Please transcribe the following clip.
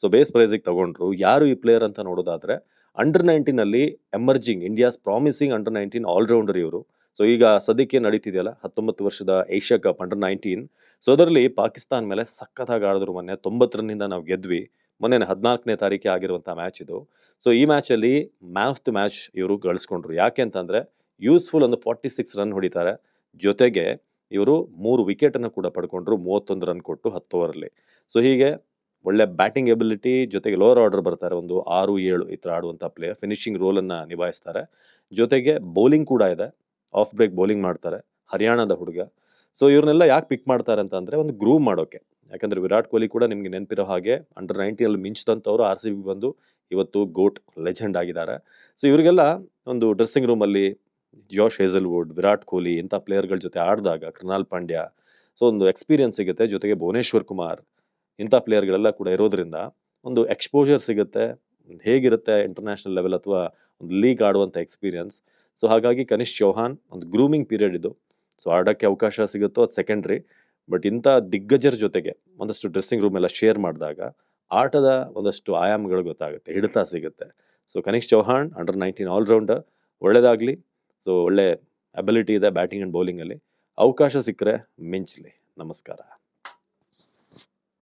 So base ಪ್ರೈಸಿಗೆ ತಗೊಂಡ್ರು. ಯಾರು ಈ ಪ್ಲೇಯರ್ ಅಂತ ನೋಡೋದಾದ್ರೆ ಅಂಡರ್ 19 ಅಲ್ಲಿ emerging India's promising under 19 allrounder ಇವರು. ಸೊ ಈಗ ಸದ್ಯಕ್ಕೆ ನಡೀತಿದೆಯಲ್ಲ 19 ವರ್ಷದ ಏಷ್ಯಾ ಕಪ್ ಅಂಡರ್ 19. ಸೊ ಅದರಲ್ಲಿ ಪಾಕಿಸ್ತಾನ್ ಮೇಲೆ ಸಖತ್ತಾಗಿ ಆಡಿದ್ರು ಮೊನ್ನೆ. 90 ರನ್ನಿಂದ ನಾವು ಗೆದ್ವಿ. ಮೊನ್ನೆ 14ನೇ ತಾರೀಕೆ ಆಗಿರುವಂತಹ ಮ್ಯಾಚ್ ಇದು. ಸೊ ಈ ಮ್ಯಾಚ್ ಅಲ್ಲಿ ಮ್ಯಾನ್ ಆಫ್ ದ ಮ್ಯಾಚ್ ಇವರು ಗಳಿಸ್ಕೊಂಡ್ರು. ಯಾಕೆ ಅಂತಂದ್ರೆ ಯೂಸ್ಫುಲ್ ಒಂದು 46 ರನ್ ಹೊಡಿತಾರೆ. ಜೊತೆಗೆ ಇವರು 3 ವಿಕೆಟ್ ಅನ್ನು ಕೂಡ ಪಡ್ಕೊಂಡ್ರು. 31 ರನ್ ಕೊಟ್ಟು 10 ಓವರಲ್ಲಿ. ಸೊ ಹೀಗೆ ಒಳ್ಳೆ ಬ್ಯಾಟಿಂಗ್ ಎಬಿಲಿಟಿ ಜೊತೆಗೆ ಲೋವರ್ ಆರ್ಡರ್ ಬರ್ತಾರೆ. ಒಂದು 6-7 ಈ ತರ ಆಡುವಂತ ಪ್ಲೇಯರ್ ಫಿನಿಶಿಂಗ್ ರೋಲ್ ಅನ್ನ ನಿಭಾಯಿಸ್ತಾರೆ. ಜೊತೆಗೆ ಬೌಲಿಂಗ್ ಕೂಡ ಇದೆ. ಆಫ್ ಬ್ರೇಕ್ ಬೌಲಿಂಗ್ ಮಾಡ್ತಾರೆ. ಹರಿಯಾಣದ ಹುಡುಗ. ಸೊ ಇವ್ರನ್ನೆಲ್ಲ ಯಾಕೆ ಪಿಕ್ ಮಾಡ್ತಾರೆ ಅಂತಂದ್ರೆ ಒಂದು ಗ್ರೂವ್ ಮಾಡೋಕೆ. ಯಾಕಂದ್ರೆ ವಿರಾಟ್ ಕೊಹ್ಲಿ ಕೂಡ ನಿಮ್ಗೆ ನೆನಪಿರೋ ಹಾಗೆ ಅಂಡರ್ 19 ಅಲ್ಲಿ ಮಿಂಚಿದಂತವ್ರು RCB ಬಂದು ಇವತ್ತು ಗೋಟ್ ಲೆಜೆಂಡ್ ಆಗಿದ್ದಾರೆ. ಸೊ ಇವರಿಗೆಲ್ಲ ಒಂದು ಡ್ರೆಸ್ಸಿಂಗ್ ರೂಮ್ ಅಲ್ಲಿ ಜಾಶ್ ಹೇಸಲ್ವುಡ್, ವಿರಾಟ್ ಕೊಹ್ಲಿ ಇಂಥ ಪ್ಲೇಯರ್ಗಳ ಜೊತೆ ಆಡಿದಾಗ ಕೃಣಾಲ್ ಪಾಂಡ್ಯ ಸೊ ಒಂದು ಎಕ್ಸ್ಪೀರಿಯನ್ಸ್ ಸಿಗುತ್ತೆ. ಜೊತೆಗೆ ಭುವನೇಶ್ವರ್ ಕುಮಾರ್ ಇಂಥ ಪ್ಲೇಯರ್ಗಳೆಲ್ಲ ಕೂಡ ಇರೋದ್ರಿಂದ ಒಂದು ಎಕ್ಸ್ಪೋಜರ್ ಸಿಗುತ್ತೆ. ಹೇಗಿರುತ್ತೆ ಇಂಟರ್ನ್ಯಾಷನಲ್ ಲೆವೆಲ್ ಅಥವಾ ಒಂದು ಲೀಗ್ ಆಡುವಂಥ ಎಕ್ಸ್ಪೀರಿಯನ್ಸ್. ಸೊ ಹಾಗಾಗಿ ಕನಿಷ್ ಚೌಹಾನ್ ಒಂದು ಗ್ರೂಮಿಂಗ್ ಪೀರಿಯಡ್ ಇದು. ಸೊ ಆಡೋಕ್ಕೆ ಅವಕಾಶ ಸಿಗುತ್ತೋ ಅದು ಸೆಕೆಂಡ್ರಿ. ಬಟ್ ಇಂಥ ದಿಗ್ಗಜರ ಜೊತೆಗೆ ಒಂದಷ್ಟು ಡ್ರೆಸ್ಸಿಂಗ್ ರೂಮ್ ಎಲ್ಲ ಶೇರ್ ಮಾಡಿದಾಗ ಆಟದ ಒಂದಷ್ಟು ಆಯಾಮಗಳು ಗೊತ್ತಾಗುತ್ತೆ, ಹಿಡಿತ ಸಿಗುತ್ತೆ. So Kanish Chauhan under 19 all rounder. ಒಳ್ಳೇದಾಗಲಿ. ಸೊ ಒಳ್ಳೆ ಅಬಿಲಿಟಿ ಇದೆ ಬ್ಯಾಟಿಂಗ್ ಆ್ಯಂಡ್ ಬೌಲಿಂಗಲ್ಲಿ. ಅವಕಾಶ ಸಿಕ್ಕರೆ ಮಿಂಚಲಿ. ನಮಸ್ಕಾರ.